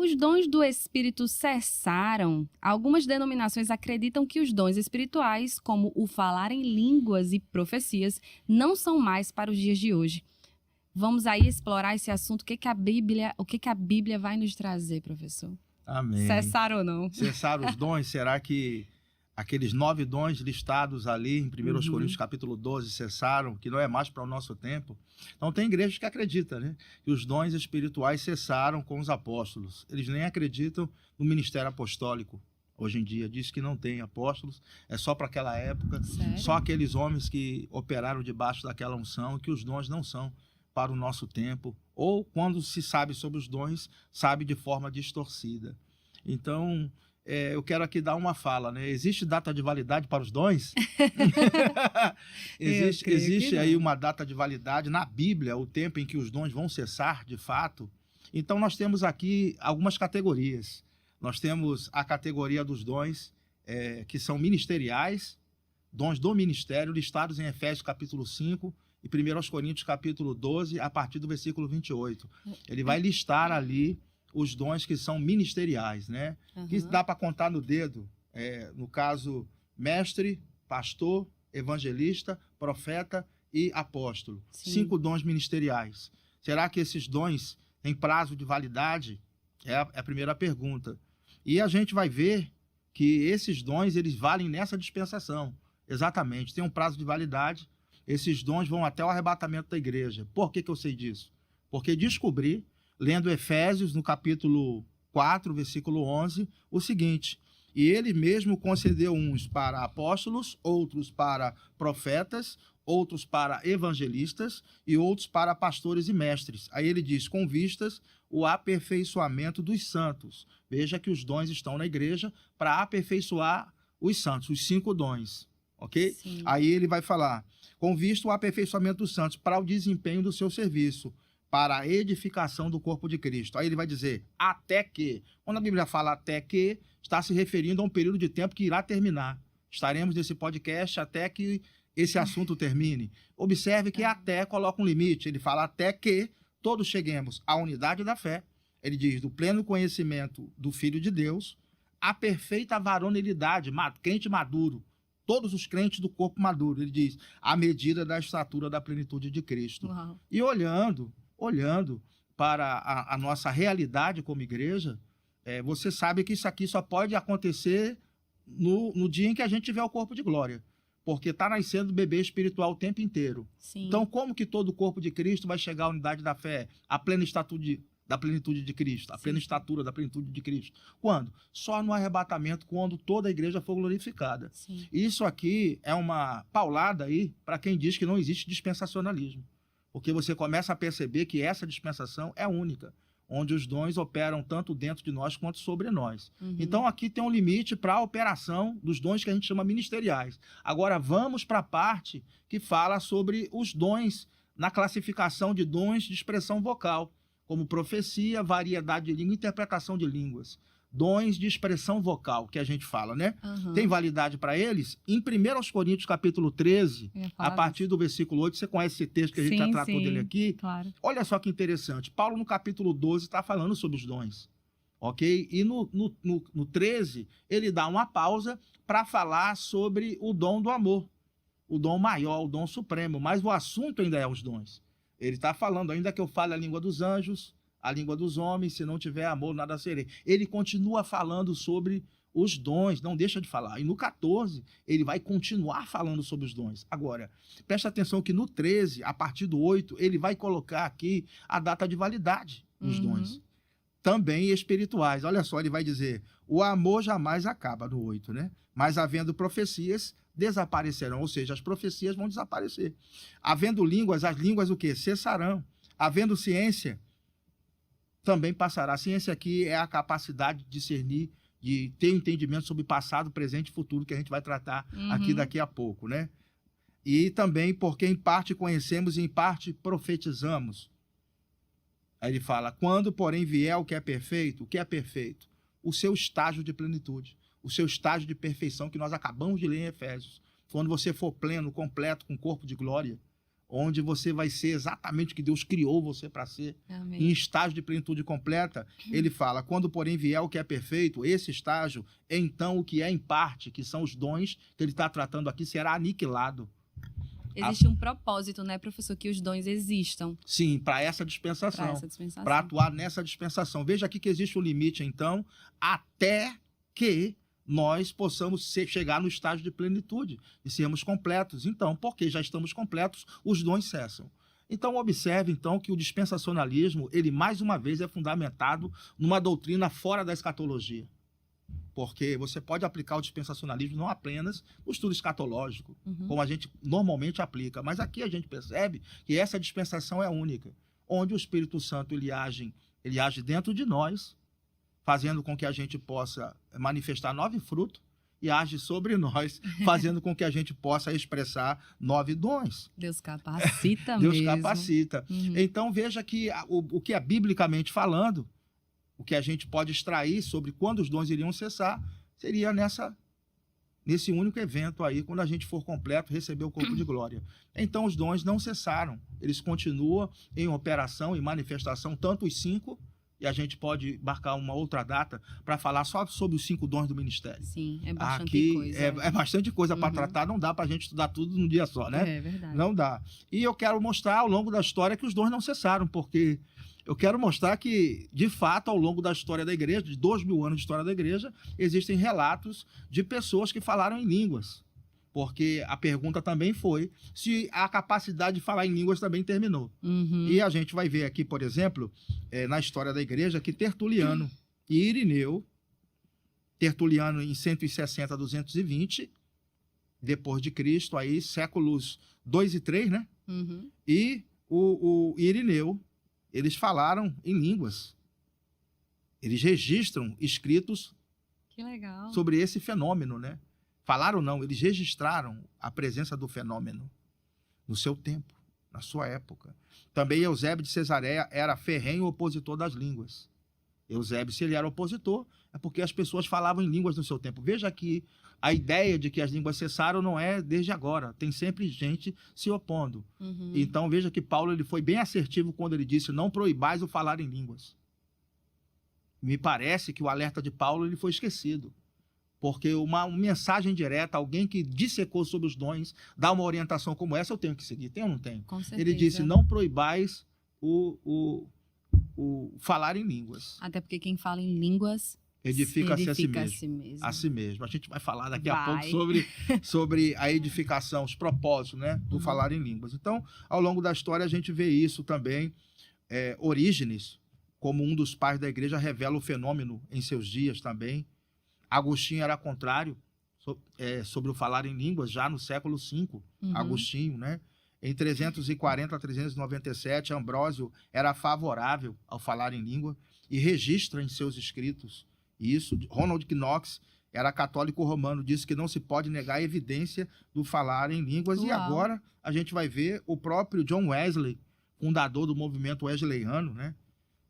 Os dons do Espírito cessaram? Algumas denominações acreditam que os dons espirituais, como o falar em línguas e profecias, não são mais para os dias de hoje. Vamos aí explorar esse assunto. O que a Bíblia vai nos trazer, professor? Amém. Cessaram ou não? Cessaram os dons? Será que aqueles 9 dons listados ali em 1 Coríntios capítulo 12 cessaram, que não é mais para o nosso tempo? Então tem igrejas que acreditam, né, que os dons espirituais cessaram com os apóstolos. Eles nem acreditam no ministério apostólico. Hoje em dia diz que não tem apóstolos, é só para aquela época. Sério? Só aqueles homens que operaram debaixo daquela unção, que os dons não são para o nosso tempo, ou quando se sabe sobre os dons, sabe de forma distorcida. Então, eu quero aqui dar uma fala, né? Existe data de validade para os dons? Existe aí uma data de validade na Bíblia, o tempo em que os dons vão cessar, de fato. Então, nós temos aqui algumas categorias. Nós temos a categoria dos dons que são ministeriais, dons do ministério, listados em Efésios capítulo 5, e 1 Coríntios capítulo 12, a partir do versículo 28. Ele vai listar ali os dons que são ministeriais, né? Que dá para contar no dedo. No caso, mestre, pastor, evangelista, profeta e apóstolo. Sim. 5 dons ministeriais. Será que esses dons têm prazo de validade? É a primeira pergunta. E a gente vai ver que esses dons, eles valem nessa dispensação. Exatamente, tem um prazo de validade. Esses dons vão até o arrebatamento da igreja. Por que eu sei disso? Porque descobri, lendo Efésios, no capítulo 4, versículo 11, o seguinte: e ele mesmo concedeu uns para apóstolos, outros para profetas, outros para evangelistas e outros para pastores e mestres. Aí ele diz, com vistas o aperfeiçoamento dos santos. Veja que os dons estão na igreja para aperfeiçoar os santos, os 5 dons. Ok? Sim. Aí ele vai falar, com vista o aperfeiçoamento dos santos, para o desempenho do seu serviço, para a edificação do corpo de Cristo. Aí ele vai dizer, até que. Quando a Bíblia fala até que, está se referindo a um período de tempo que irá terminar. Estaremos nesse podcast até que esse assunto termine. Observe que até coloca um limite. Ele fala até que todos cheguemos à unidade da fé. Ele diz, do pleno conhecimento do Filho de Deus, a perfeita varonilidade, crente maduro. Todos os crentes do corpo maduro, ele diz, à medida da estatura da plenitude de Cristo. Uau. E olhando para a nossa realidade como igreja, você sabe que isso aqui só pode acontecer no dia em que a gente tiver o corpo de glória, porque está nascendo bebê espiritual o tempo inteiro. Sim. Então, como que todo o corpo de Cristo vai chegar à unidade da fé, à plena estatura da plenitude de Cristo, a plena estatura da plenitude de Cristo? Quando? Só no arrebatamento, quando toda a igreja for glorificada. Sim. Isso aqui é uma paulada aí para quem diz que não existe dispensacionalismo, porque você começa a perceber que essa dispensação é única, onde os dons operam tanto dentro de nós quanto sobre nós. Então aqui tem um limite para a operação dos dons que a gente chama ministeriais. Agora vamos para a parte que fala sobre os dons na classificação de dons de expressão vocal, como profecia, variedade de língua, interpretação de línguas. Dons de expressão vocal, que a gente fala, né? Tem validade para eles? Em 1 Coríntios, capítulo 13, a partir do versículo 8, você conhece esse texto que a gente já tratou dele aqui? Claro. Olha só que interessante. Paulo, no capítulo 12, está falando sobre os dons, ok? E no 13, ele dá uma pausa para falar sobre o dom do amor, o dom maior, o dom supremo, mas o assunto ainda é os dons. Ele está falando, ainda que eu fale a língua dos anjos, a língua dos homens, se não tiver amor, nada serei. Ele continua falando sobre os dons, não deixa de falar. E no 14, ele vai continuar falando sobre os dons. Agora, presta atenção que no 13, a partir do 8, ele vai colocar aqui a data de validade dos dons. Também espirituais. Olha só, ele vai dizer, o amor jamais acaba, no 8, né? Mas havendo profecias, desaparecerão, ou seja, as profecias vão desaparecer. Havendo línguas, as línguas o quê? Cessarão. Havendo ciência, também passará. A ciência aqui é a capacidade de discernir, de ter entendimento sobre passado, presente e futuro, que a gente vai tratar aqui daqui a pouco, né? E também porque em parte conhecemos e em parte profetizamos. Aí ele fala, quando, porém, vier o que é perfeito, o seu estágio de plenitude, o seu estágio de perfeição que nós acabamos de ler em Efésios. Quando você for pleno, completo, com corpo de glória, onde você vai ser exatamente o que Deus criou você para ser, Amém. em estágio de plenitude completa. Ele fala, quando porém vier o que é perfeito, esse estágio, então o que é em parte, que são os dons que ele está tratando aqui, será aniquilado. Existe um propósito, né, professor, que os dons existam. Sim, para essa dispensação. Para essa dispensação. Para atuar nessa dispensação. Veja aqui que existe um limite, então, até que nós possamos chegar no estágio de plenitude e sermos completos. Então, porque já estamos completos, os dons cessam. Então, observe, então, que o dispensacionalismo, ele, mais uma vez, é fundamentado numa doutrina fora da escatologia. Porque você pode aplicar o dispensacionalismo não apenas no estudo escatológico, como a gente normalmente aplica, mas aqui a gente percebe que essa dispensação é única, onde o Espírito Santo ele age dentro de nós, fazendo com que a gente possa manifestar 9 frutos, e age sobre nós, fazendo com que a gente possa expressar 9 dons. Deus capacita Deus mesmo. capacita. Então veja que o que é biblicamente falando, o que a gente pode extrair sobre quando os dons iriam cessar, seria nesse único evento aí, quando a gente for completo, receber o corpo de glória. Então os dons não cessaram, eles continuam em operação e manifestação, tanto os 5, e a gente pode marcar uma outra data para falar só sobre os 5 dons do ministério. Sim, é bastante aqui coisa. É bastante coisa para tratar, não dá para a gente estudar tudo num dia só, né? É verdade. Não dá. E eu quero mostrar ao longo da história que os dons não cessaram, porque eu quero mostrar que, de fato, ao longo da história da igreja, de 2000 anos de história da igreja, existem relatos de pessoas que falaram em línguas. Porque a pergunta também foi se a capacidade de falar em línguas também terminou. E a gente vai ver aqui, por exemplo, na história da igreja, que Tertuliano e Irineu, Tertuliano em 160 a 220, depois de Cristo, aí séculos 2 e 3, né? E o Irineu, eles falaram em línguas. Eles registram escritos Que legal. sobre esse fenômeno, né? Falaram não, eles registraram a presença do fenômeno no seu tempo, na sua época. Também Eusébio de Cesareia era ferrenho opositor das línguas. Eusébio, se ele era opositor, é porque as pessoas falavam em línguas no seu tempo. Veja que a ideia de que as línguas cessaram não é desde agora. Tem sempre gente se opondo. Então, veja que Paulo ele foi bem assertivo quando ele disse, não proibais o falar em línguas. Me parece que o alerta de Paulo ele foi esquecido. Porque uma mensagem direta, alguém que dissecou sobre os dons, dá uma orientação como essa, eu tenho que seguir. Tem ou não tem? Com certeza. Ele disse, não proibais o falar em línguas. Até porque quem fala em línguas edifica-se a si mesmo. A si mesmo. A gente vai falar daqui a Vai. pouco sobre a edificação, os propósitos, né, do falar em línguas. Então, ao longo da história, a gente vê isso também. Orígenes, como um dos pais da igreja, revela o fenômeno em seus dias também. Agostinho era contrário sobre o falar em línguas já no século V. Agostinho, né? Em 340 a 397, Ambrósio era favorável ao falar em língua e registra em seus escritos isso. Ronald Knox era católico romano, disse que não se pode negar a evidência do falar em línguas. Uau. E agora a gente vai ver o próprio John Wesley, fundador do movimento wesleyano, né?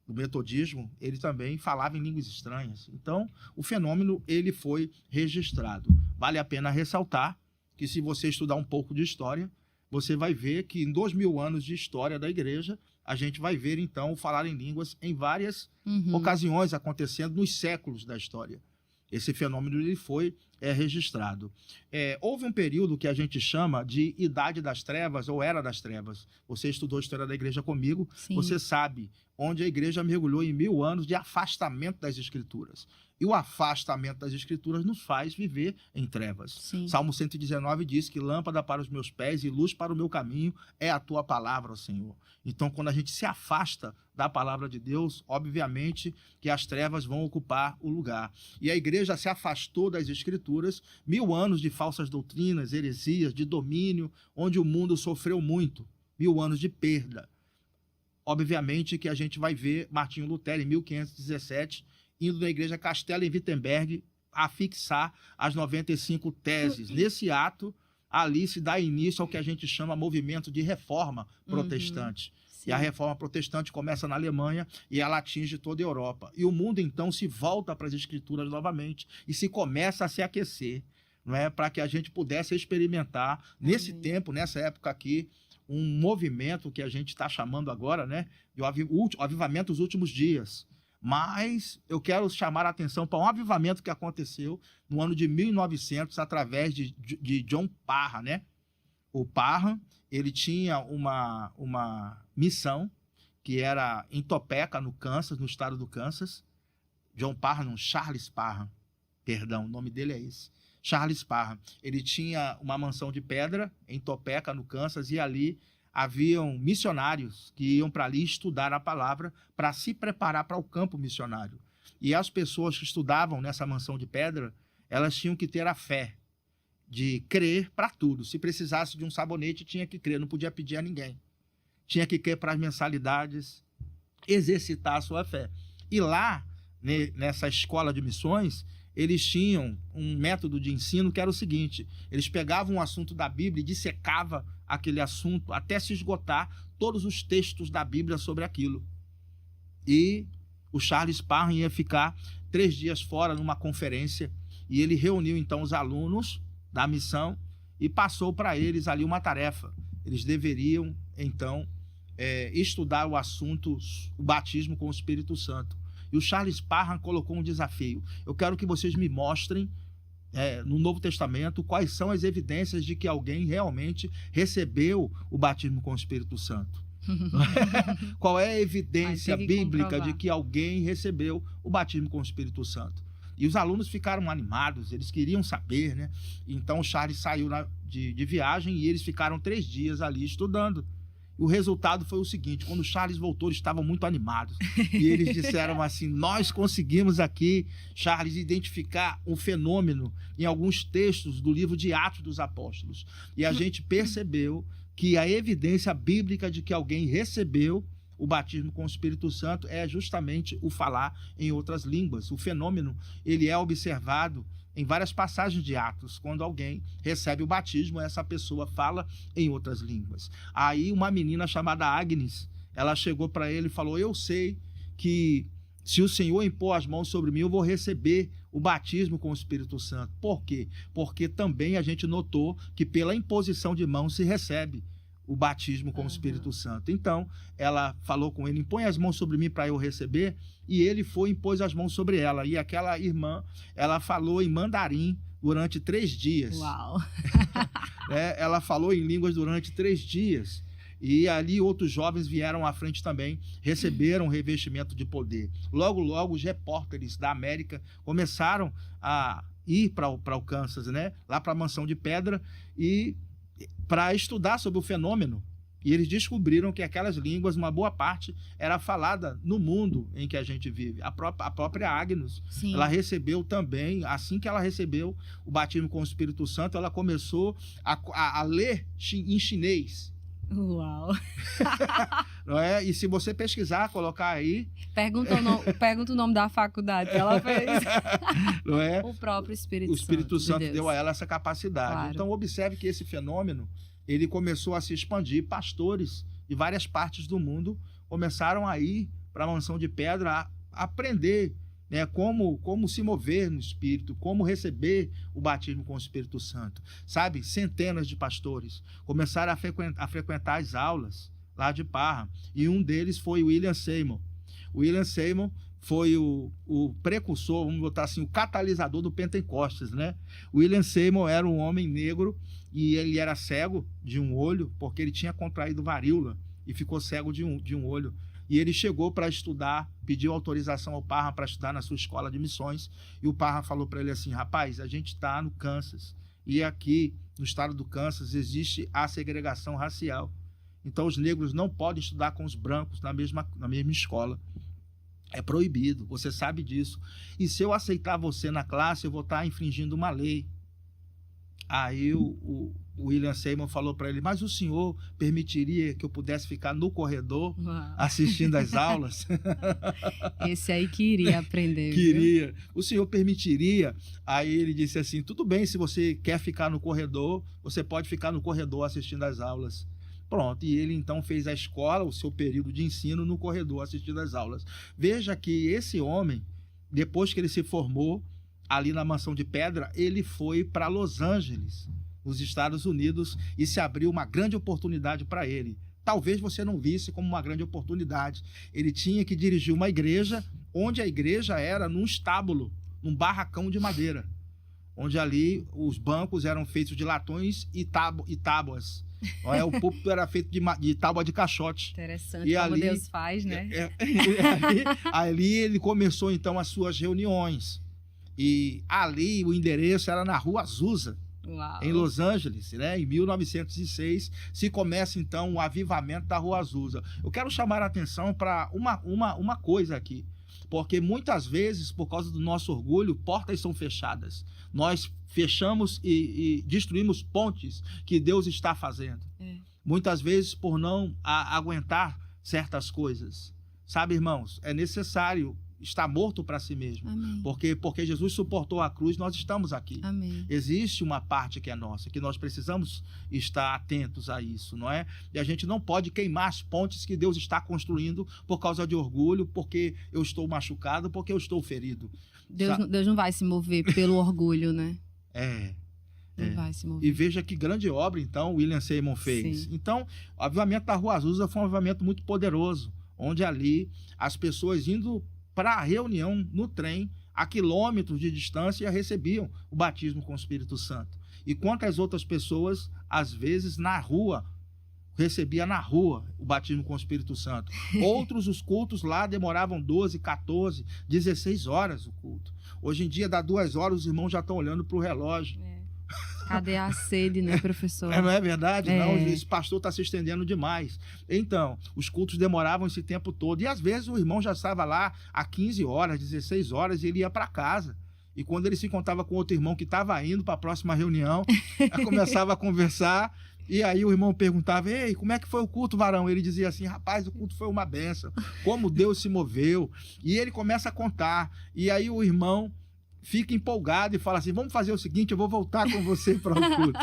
Do metodismo, ele também falava em línguas estranhas. Então, o fenômeno ele foi registrado. Vale a pena ressaltar que se você estudar um pouco de história, você vai ver que em 2000 anos de história da igreja, a gente vai ver então o falar em línguas em várias ocasiões acontecendo nos séculos da história. Esse fenômeno ele foi registrado. Houve um período que a gente chama de Idade das Trevas ou Era das Trevas. Você estudou a história da igreja comigo, Sim. você sabe onde a igreja mergulhou em 1000 anos de afastamento das escrituras. E o afastamento das escrituras nos faz viver em trevas. Sim. Salmo 119 diz que lâmpada para os meus pés e luz para o meu caminho é a tua palavra, ó Senhor. Então, quando a gente se afasta da palavra de Deus, obviamente que as trevas vão ocupar o lugar. E a igreja se afastou das escrituras, 1000 anos de falsas doutrinas, heresias, de domínio, onde o mundo sofreu muito, 1000 anos de perda. Obviamente que a gente vai ver Martinho Lutero, em 1517, indo na igreja Castelo em Wittenberg, a fixar as 95 teses. Nesse ato, ali se dá início ao que a gente chama movimento de reforma protestante. Sim. E a reforma protestante começa na Alemanha e ela atinge toda a Europa. E o mundo, então, se volta para as escrituras novamente e se começa a se aquecer, não é? Para que a gente pudesse experimentar, nesse tempo, nessa época aqui, um movimento que a gente está chamando agora, né, de avivamento dos últimos dias. Mas eu quero chamar a atenção para um avivamento que aconteceu no ano de 1900 através de John Parham, né? O Parham, ele tinha uma missão que era em Topeka, no Kansas, no estado do Kansas. John Parham, não, Charles Parham, perdão, o nome dele é esse. Charles Parham. Ele tinha uma mansão de pedra em Topeka, no Kansas, e ali haviam missionários que iam para ali estudar a palavra para se preparar para o campo missionário. E as pessoas que estudavam nessa mansão de pedra, elas tinham que ter a fé de crer para tudo. Se precisasse de um sabonete, tinha que crer, não podia pedir a ninguém. Tinha que crer para as mensalidades, exercitar a sua fé. E lá, nessa escola de missões, eles tinham um método de ensino que era o seguinte: eles pegavam um assunto da Bíblia e dissecavam aquele assunto até se esgotar todos os textos da Bíblia sobre aquilo. E o Charles Parham ia ficar 3 dias fora numa conferência, e ele reuniu então os alunos da missão e passou para eles ali uma tarefa. Eles deveriam então estudar o assunto, o batismo com o Espírito Santo. E o Charles Parham colocou um desafio: eu quero que vocês me mostrem no Novo Testamento quais são as evidências de que alguém realmente recebeu o batismo com o Espírito Santo. Qual é a evidência bíblica de que alguém recebeu o batismo com o Espírito Santo? E os alunos ficaram animados, eles queriam saber, né? Então o Charles saiu de viagem e eles ficaram 3 dias ali estudando. O resultado foi o seguinte: quando o Charles voltou, eles estavam muito animados. E eles disseram assim: nós conseguimos aqui, Charles, identificar um fenômeno em alguns textos do livro de Atos dos Apóstolos. E a gente percebeu que a evidência bíblica de que alguém recebeu o batismo com o Espírito Santo é justamente o falar em outras línguas. O fenômeno, ele é observado em várias passagens de Atos. Quando alguém recebe o batismo, essa pessoa fala em outras línguas. Aí uma menina chamada Agnes, ela chegou para ele e falou: eu sei que se o Senhor impor as mãos sobre mim, eu vou receber o batismo com o Espírito Santo. Por quê? Porque também a gente notou que pela imposição de mãos se recebe o batismo com o Espírito Santo. Então, ela falou com ele: impõe as mãos sobre mim para eu receber. E ele foi e impôs as mãos sobre ela. E aquela irmã, ela falou em mandarim durante 3 dias. Uau! Ela falou em línguas durante 3 dias. E ali outros jovens vieram à frente também, receberam revestimento de poder. Logo, logo, os repórteres da América começaram a ir para o Kansas, né? Lá para a Mansão de Pedra, e para estudar sobre o fenômeno. E eles descobriram que aquelas línguas, uma boa parte, era falada no mundo em que a gente vive. A própria Agnes, sim, ela recebeu também, assim que ela recebeu o batismo com o Espírito Santo, ela começou a ler em chinês. Uau! Não é? E se você pesquisar, colocar aí... Pergunta o nome da faculdade que ela fez. Não é? O próprio Espírito Santo. O Espírito Santo deu a ela essa capacidade. Claro. Então, observe que esse fenômeno, ele começou a se expandir. Pastores de várias partes do mundo começaram a ir para a Mansão de Pedra a aprender, né, como se mover no Espírito, como receber o batismo com o Espírito Santo. Sabe, centenas de pastores começaram a frequentar as aulas lá de Parham, e um deles foi William Seymour. William Seymour foi o precursor, vamos botar assim, o catalisador do Pentecostes, né? William Seymour era um homem negro e ele era cego de um olho porque ele tinha contraído varíola e ficou cego de um olho. E ele chegou para estudar, pediu autorização ao Parham para estudar na sua escola de missões. E o Parham falou para ele assim: rapaz, a gente está no Kansas. E aqui, no estado do Kansas, existe a segregação racial. Então, os negros não podem estudar com os brancos na mesma escola. É proibido, você sabe disso. E se eu aceitar você na classe, eu vou estar infringindo uma lei. Aí o William Seymour falou para ele: mas o senhor permitiria que eu pudesse ficar no corredor assistindo às aulas? Esse aí queria aprender. Queria. Viu? O senhor permitiria? Aí ele disse assim: tudo bem, se você quer ficar no corredor, você pode ficar no corredor assistindo às aulas. Pronto, e ele então fez a escola, o seu período de ensino no corredor assistindo às aulas. Veja que esse homem, depois que ele se formou ali na Mansão de Pedra, ele foi para Los Angeles, os Estados Unidos e se abriu uma grande oportunidade para ele. Talvez você não visse como uma grande oportunidade. Ele tinha que dirigir uma igreja, onde a igreja era num estábulo, num barracão de madeira, onde ali os bancos eram feitos de latões e tábuas. O púlpito era feito de tábua de caixote. Interessante e como ali, Deus faz, né? Ali ele começou então as suas reuniões. E ali o endereço era na Rua Azusa, Uau. em Los Angeles, né? Em 1906, se começa então o avivamento da Rua Azusa. Eu quero chamar a atenção para uma coisa aqui, porque muitas vezes, por causa do nosso orgulho, portas são fechadas. Nós fechamos e destruímos pontes que Deus está fazendo. Muitas vezes por não aguentar certas coisas. Sabe, irmãos, é necessário estar morto para si mesmo. Amém. Porque Jesus suportou a cruz, nós estamos aqui. Amém. Existe uma parte que é nossa, que nós precisamos estar atentos a isso, não é? E a gente não pode queimar as pontes que Deus está construindo por causa de orgulho, porque eu estou machucado, porque eu estou ferido. Deus não vai se mover pelo orgulho, né? Não vai se mover. E veja que grande obra, então, William Seymour fez. Sim. Então, o avivamento da Rua Azusa foi um avivamento muito poderoso, onde ali as pessoas indo para a reunião no trem, a quilômetros de distância, recebiam o batismo com o Espírito Santo. E quantas outras pessoas, às vezes, na rua, recebia na rua o batismo com o Espírito Santo. Outros, os cultos lá demoravam 12, 14, 16 horas o culto. Hoje em dia, dá 2 horas, os irmãos já estão olhando para o relógio. Cadê a sede, né, professor? Não é verdade? Não, esse pastor está se estendendo demais. Então, os cultos demoravam esse tempo todo. E às vezes o irmão já estava lá há 15 horas, 16 horas, e ele ia para casa. E quando ele se encontrava com outro irmão que estava indo para a próxima reunião, começava a conversar. E aí o irmão perguntava: ei, como é que foi o culto, varão? Ele dizia assim: rapaz, o culto foi uma bênção. Como Deus se moveu. E ele começa a contar. E aí o irmão fica empolgado e fala assim: vamos fazer o seguinte, eu vou voltar com você para o culto.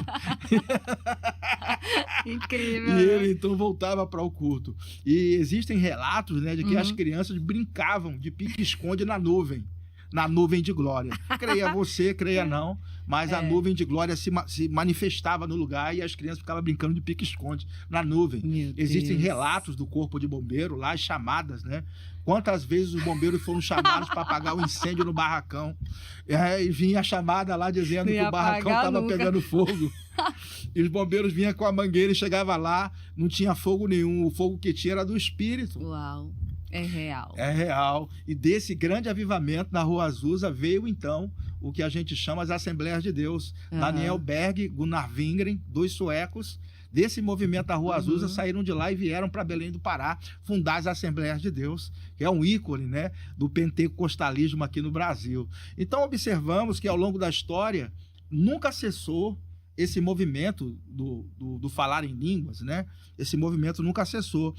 Incrível. E ele então voltava para o culto. E existem relatos, né, de que as crianças brincavam de pique-esconde na nuvem de glória. Creia você, creia não, mas a nuvem de glória se manifestava no lugar e as crianças ficavam brincando de pique-esconde na nuvem. Existem relatos do corpo de bombeiro lá, as chamadas, né? Quantas vezes os bombeiros foram chamados para apagar o incêndio no barracão. E vinha a chamada lá dizendo que o barracão estava pegando fogo. E os bombeiros vinham com a mangueira e chegavam lá, não tinha fogo nenhum. O fogo que tinha era do Espírito. Uau, é real. É real. E desse grande avivamento na Rua Azusa veio, então, o que a gente chama as Assembleias de Deus. Daniel Berg, Gunnar Wingren, 2 suecos, desse movimento da Rua Azusa, saíram de lá e vieram para Belém do Pará fundar as Assembleias de Deus, que é um ícone, né, do pentecostalismo aqui no Brasil. Então observamos que ao longo da história nunca cessou esse movimento do falar em línguas, né? Esse movimento nunca cessou.